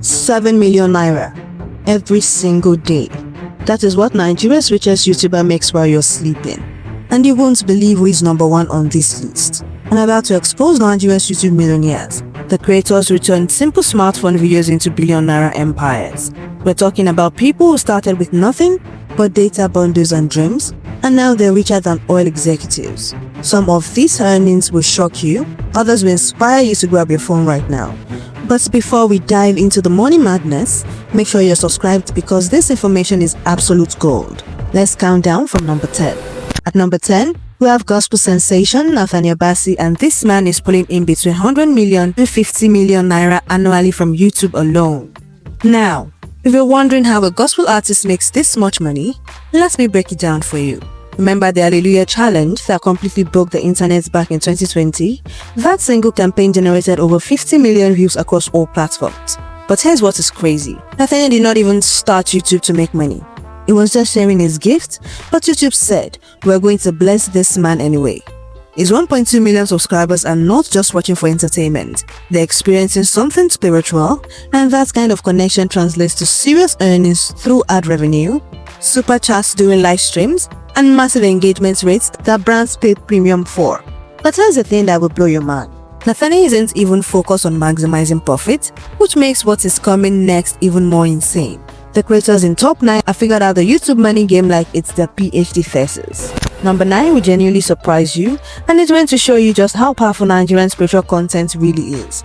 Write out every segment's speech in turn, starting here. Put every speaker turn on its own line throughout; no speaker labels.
7 million naira every single day. That is what Nigeria's richest YouTuber makes while you're sleeping. And you won't believe who is number one on this list. I'm about to expose Nigeria's YouTube millionaires. The creators who turned simple smartphone videos into billion-naira empires. We're talking about people who started with nothing but data bundles and dreams, and now they're richer than oil executives. Some of these earnings will shock you, others will inspire you to grab your phone right now. But before we dive into the money madness, make sure you're subscribed because this information is absolute gold. Let's count down from number 10. At number 10, we have gospel sensation Nathaniel Bassey, and this man is pulling in between 100 million to 50 million naira annually from YouTube alone. Now, if you're wondering how a gospel artist makes this much money, let me break it down for you. Remember the Hallelujah challenge that completely broke the internet back in 2020? That single campaign generated over 50 million views across all platforms. But here's what is crazy. Nathaniel did not even start YouTube to make money. He was just sharing his gift, but YouTube said, we're going to bless this man anyway. His 1.2 million subscribers are not just watching for entertainment. They're experiencing something spiritual, and that kind of connection translates to serious earnings through ad revenue, super chats during live streams, and massive engagement rates that brands pay premium for. But here's the thing that will blow your mind. Nathaniel isn't even focused on maximizing profit, which makes what is coming next even more insane. The creators in top 9 have figured out the YouTube money game like it's their PhD thesis. Number 9 will genuinely surprise you, and it's meant to show you just how powerful Nigerian spiritual content really is.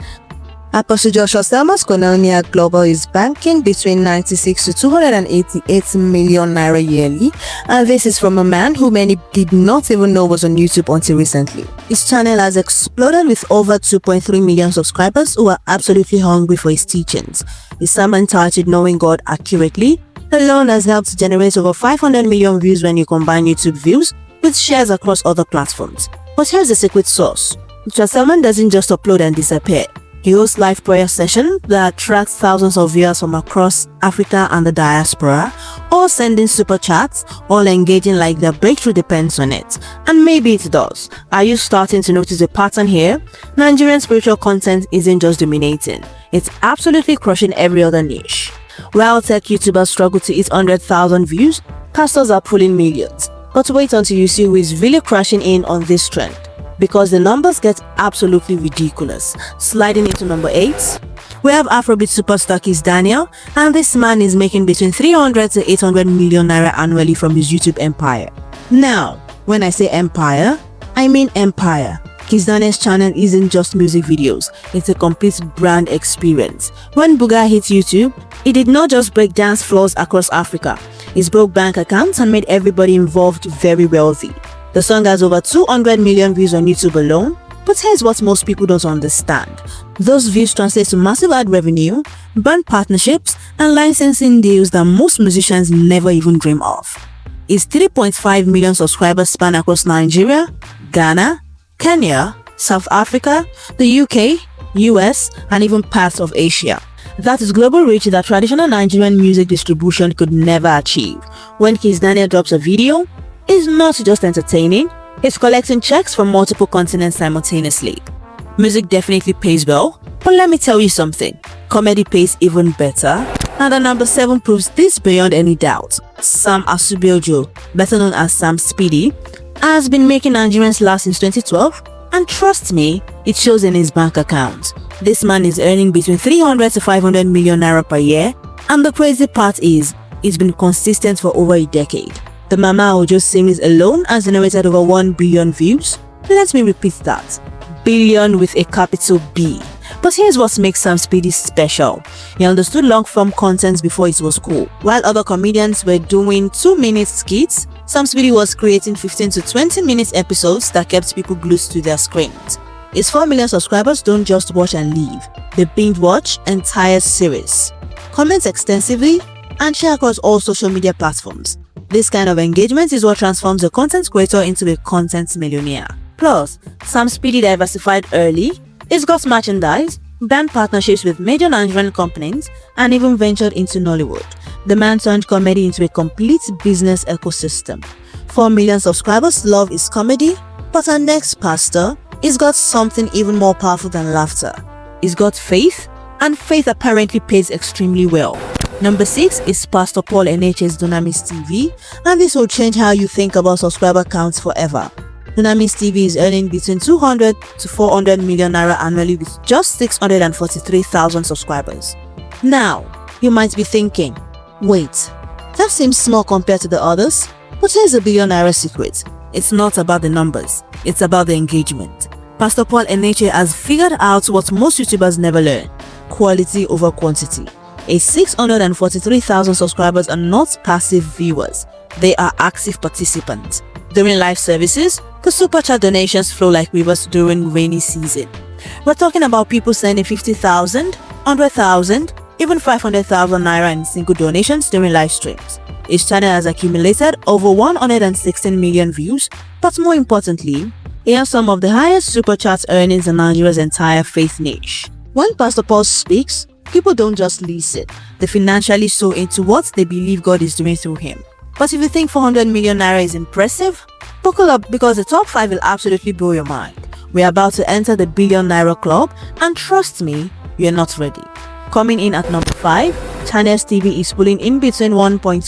Apostle Joshua Selman's Colonial Global is banking between 96 to 288 million naira yearly, and this is from a man who many did not even know was on YouTube until recently. His channel has exploded with over 2.3 million subscribers who are absolutely hungry for his teachings. His sermon titled Knowing God Accurately alone has helped generate over 500 million views when you combine YouTube views with shares across other platforms. But here's the secret sauce. Selman doesn't just upload and disappear. He hosts live prayer sessions that attract thousands of viewers from across Africa and the diaspora, all sending super chats, all engaging like their breakthrough depends on it. And maybe it does. Are you starting to notice a pattern here? Nigerian spiritual content isn't just dominating, it's absolutely crushing every other niche. While tech YouTubers struggle to hit 100,000 views, pastors are pulling millions. But wait until you see who is really crashing in on this trend, because the numbers get absolutely ridiculous. Sliding into number 8, we have Afrobeats superstar Kizz Daniel, and this man is making between 300 to 800 million naira annually from his YouTube empire. Now, when I say empire, I mean empire. Kizz Daniel's channel isn't just music videos, it's a complete brand experience. When Booga hit YouTube, it did not just break dance floors across Africa, it broke bank accounts and made everybody involved very wealthy. The song has over 200 million views on YouTube alone, but here's what most people don't understand. Those views translate to massive ad revenue, brand partnerships, and licensing deals that most musicians never even dream of. His 3.5 million subscribers span across Nigeria, Ghana, Kenya, South Africa, the UK, US, and even parts of Asia. That is global reach that traditional Nigerian music distribution could never achieve. When Kizz Daniel drops a video, it's not just entertaining, it's collecting checks from multiple continents simultaneously. Music definitely pays well, but let me tell you something, comedy pays even better. And the number 7 proves this beyond any doubt. Sam Asubiojo, better known as Sam Spedy, has been making Nigerians laugh since 2012, and trust me, it shows in his bank account. This man is earning between 300 to 500 million naira per year, and the crazy part is, he's been consistent for over a decade. The Mama Ojo series alone has generated over 1 billion views. Let me repeat that. Billion with a capital B. But here's what makes Sam Spedy special. He understood long-form content before it was cool. While other comedians were doing 2-minute skits, Sam Spedy was creating 15 to 20-minute episodes that kept people glued to their screens. His 4 million subscribers don't just watch and leave. They binge-watch entire series, comment extensively, and share across all social media platforms. This kind of engagement is what transforms a content creator into a content millionaire. Plus, Sam Spedy diversified early, he's got merchandise, brand partnerships with major Nigerian companies, and even ventured into Nollywood. The man turned comedy into a complete business ecosystem. 4 million subscribers love his comedy, but our next pastor, he's got something even more powerful than laughter. He's got faith, and Faith apparently pays extremely well. Number 6 is Pastor Paul Enenche's Dunamis TV, and this will change how you think about subscriber counts forever. Dunamis TV is earning between 200 to 400 million naira annually with just 643,000 subscribers. Now, you might be thinking, wait, that seems small compared to the others, but here's a billion naira secret. It's not about the numbers, it's about the engagement. Pastor Paul Enenche has figured out what most YouTubers never learn: quality over quantity. A 643,000 subscribers are not passive viewers, they are active participants. During live services, the super chat donations flow like rivers during rainy season. We're talking about people sending 50,000, 100,000, even 500,000 naira in single donations during live streams. Each channel has accumulated over 116 million views, but more importantly, he has some of the highest super chat earnings in Nigeria's entire faith niche. When Pastor Paul speaks, people don't just listen, they financially sow into what they believe God is doing through him. But if you think 400 million naira is impressive, buckle up because the top 5 will absolutely blow your mind. We're about to enter the billion naira club, and trust me, you're not ready. Coming in at number 5, Channels TV is pulling in between 1.1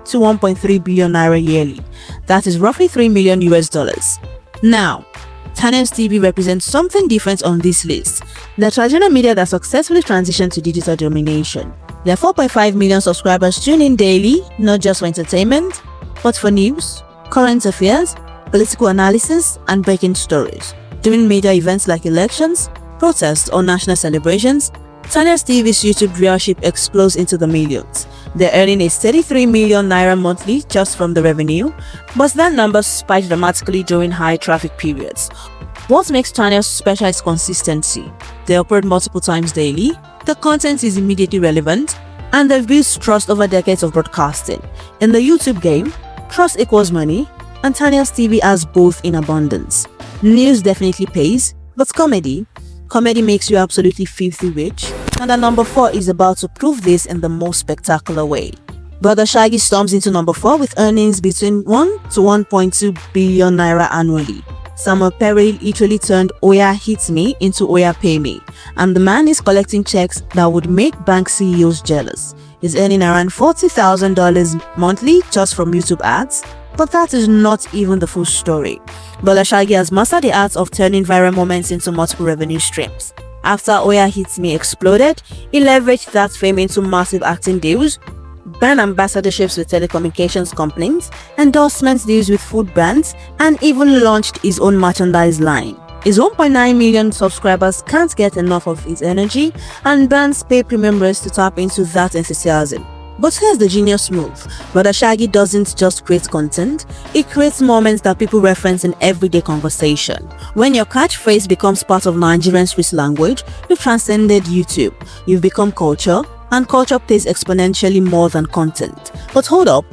to 1.3 billion naira yearly. That is roughly $3 million US. Now, Channels TV represents something different on this list. The traditional media that successfully transitioned to digital domination. Their 4.5 million subscribers tune in daily, not just for entertainment, but for news, current affairs, political analysis, and breaking stories. During major events like elections, protests, or national celebrations, Channels TV's YouTube viewership explodes into the millions. They're earning a steady 3 million naira monthly just from the revenue, but that number spikes dramatically during high traffic periods. What makes channels special is consistency. They operate multiple times daily, the content is immediately relevant, and they've built trust over decades of broadcasting. In the YouTube game, trust equals money, and Channels TV has both in abundance. News definitely pays, but comedy makes you absolutely filthy rich, and at number 4 is about to prove this in the most spectacular way. Brother Shaggi storms into number 4 with earnings between 1 to 1.2 billion naira annually. Samuel Perry literally turned Oya Hit Me into Oya Pay Me, and the man is collecting checks that would make bank CEOs jealous. He's earning around $40,000 monthly just from YouTube ads, but that is not even the full story. Brother Shaggi has mastered the art of turning viral moments into multiple revenue streams. After Oya Hit Me exploded, he leveraged that fame into massive acting deals, brand ambassadorships with telecommunications companies, endorsement deals with food brands, and even launched his own merchandise line. His 1.9 million subscribers can't get enough of his energy, and brands pay premium rates to tap into that enthusiasm. But here's the genius move. Brother Shaggi doesn't just create content, he creates moments that people reference in everyday conversation. When your catchphrase becomes part of Nigerian street language, you've transcended YouTube. You've become culture, and culture pays exponentially more than content. But hold up,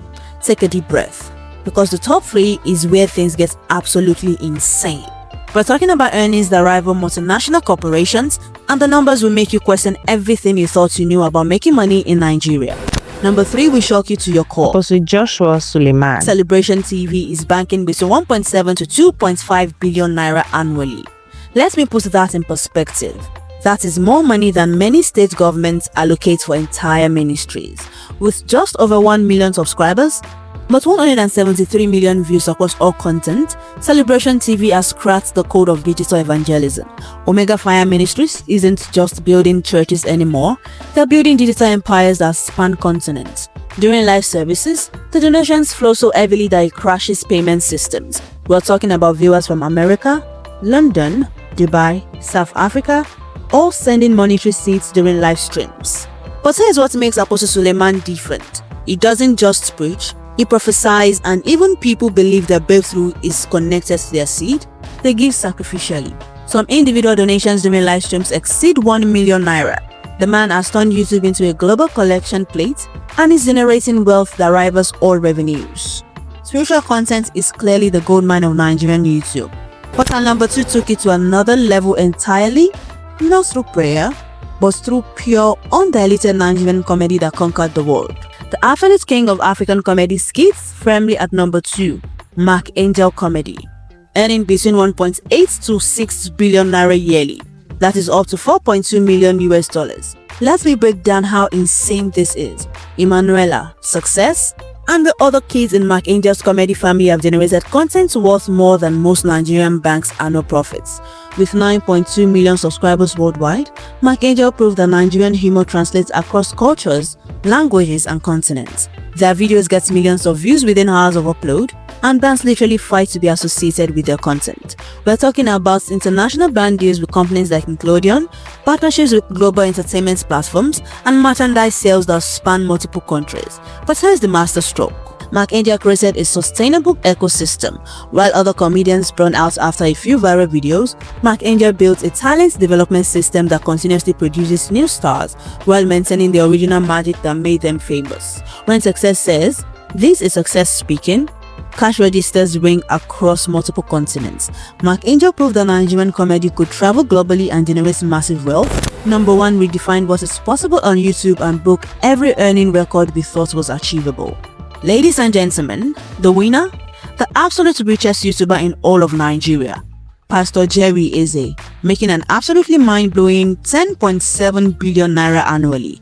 take a deep breath, because the top 3 is where things get absolutely insane. We're talking about earnings that rival multinational corporations, and the numbers will make you question everything you thought you knew about making money in Nigeria. Number 3 will shock you to your core.
Also, Joshua Suleman.
Celebration TV is banking between 1.7 to 2.5 billion naira annually. Let me put that in perspective. That is more money than many state governments allocate for entire ministries. With just over 1 million subscribers, but 173 million views across all content, Celebration TV has cracked the code of digital evangelism. Omega Fire Ministries isn't just building churches anymore, they're building digital empires that span continents. During live services, the donations flow so heavily that it crashes payment systems. We're talking about viewers from America, London, Dubai, South Africa, all sending monetary receipts during live streams. But here's what makes Apostle Suleman different. He doesn't just preach, he prophesies, and even people believe their breakthrough is connected to their seed, they give sacrificially. Some individual donations during live streams exceed 1 million naira. The man has turned YouTube into a global collection plate and is generating wealth that rivals all revenues. Spiritual content is clearly the goldmine of Nigerian YouTube. But our number 2 took it to another level entirely, not through prayer, but through pure, undiluted Nigerian comedy that conquered the world. The absolute king of African comedy skits firmly at number 2, Angel Comedy, earning between 1.8 to 6 billion naira yearly. That is up to 4.2 million US dollars. Let me break down how insane this is. Emanuela, Success, and the other kids in Mark Angel's comedy family have generated content worth more than most Nigerian banks' annual profits. With 9.2 million subscribers worldwide, Mark Angel proved that Nigerian humor translates across cultures, languages, and continents. Their videos get millions of views within hours of upload, and bands literally fight to be associated with their content. We're talking about international brand deals with companies like Nickelodeon, partnerships with global entertainment platforms, and merchandise sales that span multiple countries. But here's the masterstroke. Mark Angel created a sustainable ecosystem. While other comedians burn out after a few viral videos, Mark Angel built a talent development system that continuously produces new stars while maintaining the original magic that made them famous. When Success says, "This is Success speaking," cash registers ring across multiple continents. Mark Angel proved that Nigerian comedy could travel globally and generate massive wealth. Number 1 redefined what is possible on YouTube and broke every earning record we thought was achievable. Ladies and gentlemen, the winner, the absolute richest YouTuber in all of Nigeria, Pastor Jerry Eze, making an absolutely mind-blowing 10.7 billion naira annually.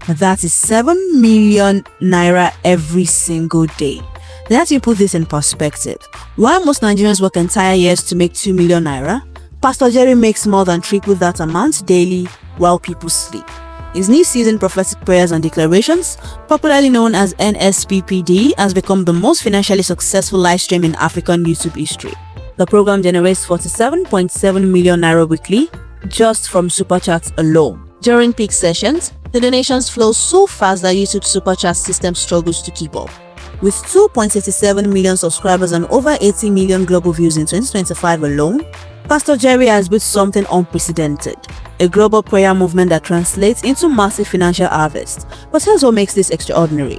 That is 7 million naira every single day. Let me put this in perspective. While most Nigerians work entire years to make 2 million naira, Pastor Jerry makes more than triple that amount daily while people sleep. His new season Prophetic Prayers and Declarations, popularly known as NSPPD, has become the most financially successful live stream in African YouTube history. The program generates 47.7 million naira weekly just from super chats alone. During peak sessions, the donations flow so fast that YouTube's super chat system struggles to keep up. With 2.87 million subscribers and over 80 million global views in 2025 alone, Pastor Jerry has built something unprecedented, a global prayer movement that translates into massive financial harvest. But here's what makes this extraordinary.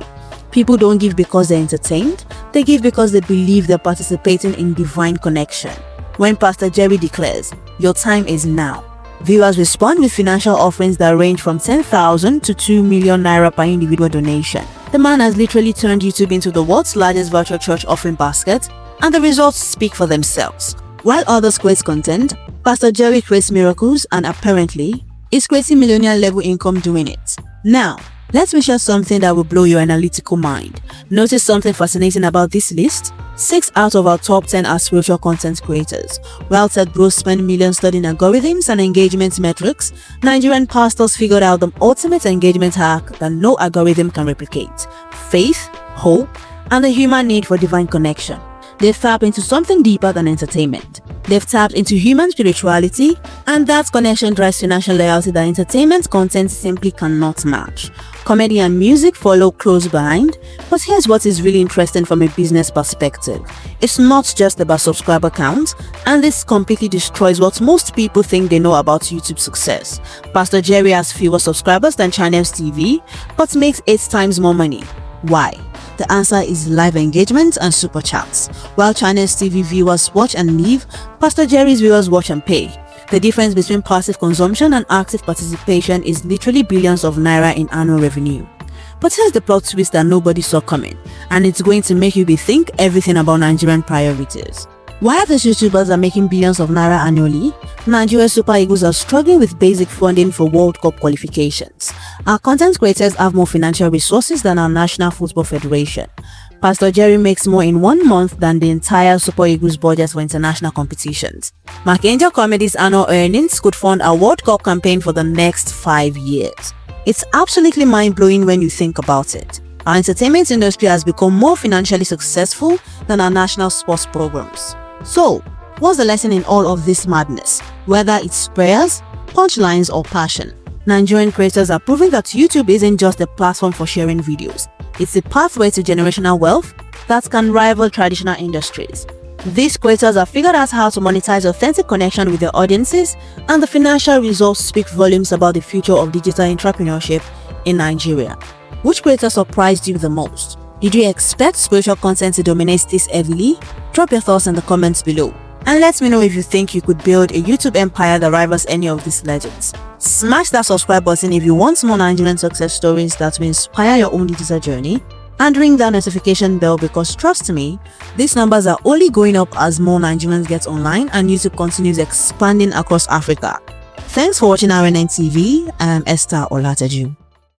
People don't give because they're entertained, they give because they believe they're participating in divine connection. When Pastor Jerry declares, "Your time is now," viewers respond with financial offerings that range from 10,000 to 2 million naira per individual donation. The man has literally turned YouTube into the world's largest virtual church offering basket, and the results speak for themselves. While others create content, Pastor Jerry creates miracles and apparently is creating millionaire level income doing it. Now, let me share something that will blow your analytical mind. Notice something fascinating about this list? 6 out of our top 10 are spiritual content creators. While tech bros spend millions studying algorithms and engagement metrics, Nigerian pastors figured out the ultimate engagement hack that no algorithm can replicate: faith, hope, and the human need for divine connection. They've tapped into something deeper than entertainment. They've tapped into human spirituality, and that connection drives financial loyalty that entertainment content simply cannot match. Comedy and music follow close behind, but here's what is really interesting from a business perspective. It's not just about subscriber count, and this completely destroys what most people think they know about YouTube success. Pastor Jerry has fewer subscribers than Channels TV, but makes 8 times more money. Why? The answer is live engagement and super chats. While Channels TV viewers watch and leave, Pastor Jerry's viewers watch and pay. The difference between passive consumption and active participation is literally billions of naira in annual revenue. But here's the plot twist that nobody saw coming, and it's going to make you rethink everything about Nigerian priorities. While these YouTubers are making billions of naira annually, Nigerian Super Eagles are struggling with basic funding for World Cup qualifications. Our content creators have more financial resources than our National Football Federation. Pastor Jerry makes more in 1 month than the entire Super Eagles budget for international competitions. Mark Angel Comedy's annual earnings could fund a World Cup campaign for the next 5 years. It's absolutely mind-blowing when you think about it. Our entertainment industry has become more financially successful than our national sports programs. So, what's the lesson in all of this madness? Whether it's prayers, punchlines, or passion, Nigerian creators are proving that YouTube isn't just a platform for sharing videos. It's a pathway to generational wealth that can rival traditional industries. These creators have figured out how to monetize authentic connection with their audiences, and the financial results speak volumes about the future of digital entrepreneurship in Nigeria. Which creator surprised you the most? Did you expect spiritual content to dominate this heavily? Drop your thoughts in the comments below. And let me know if you think you could build a YouTube empire that rivals any of these legends. Smash that subscribe button if you want more Nigerian success stories that will inspire your own digital journey. And ring that notification bell, because trust me, these numbers are only going up as more Nigerians get online and YouTube continues expanding across Africa. Thanks for watching RNN TV. I'm Esther Olateju.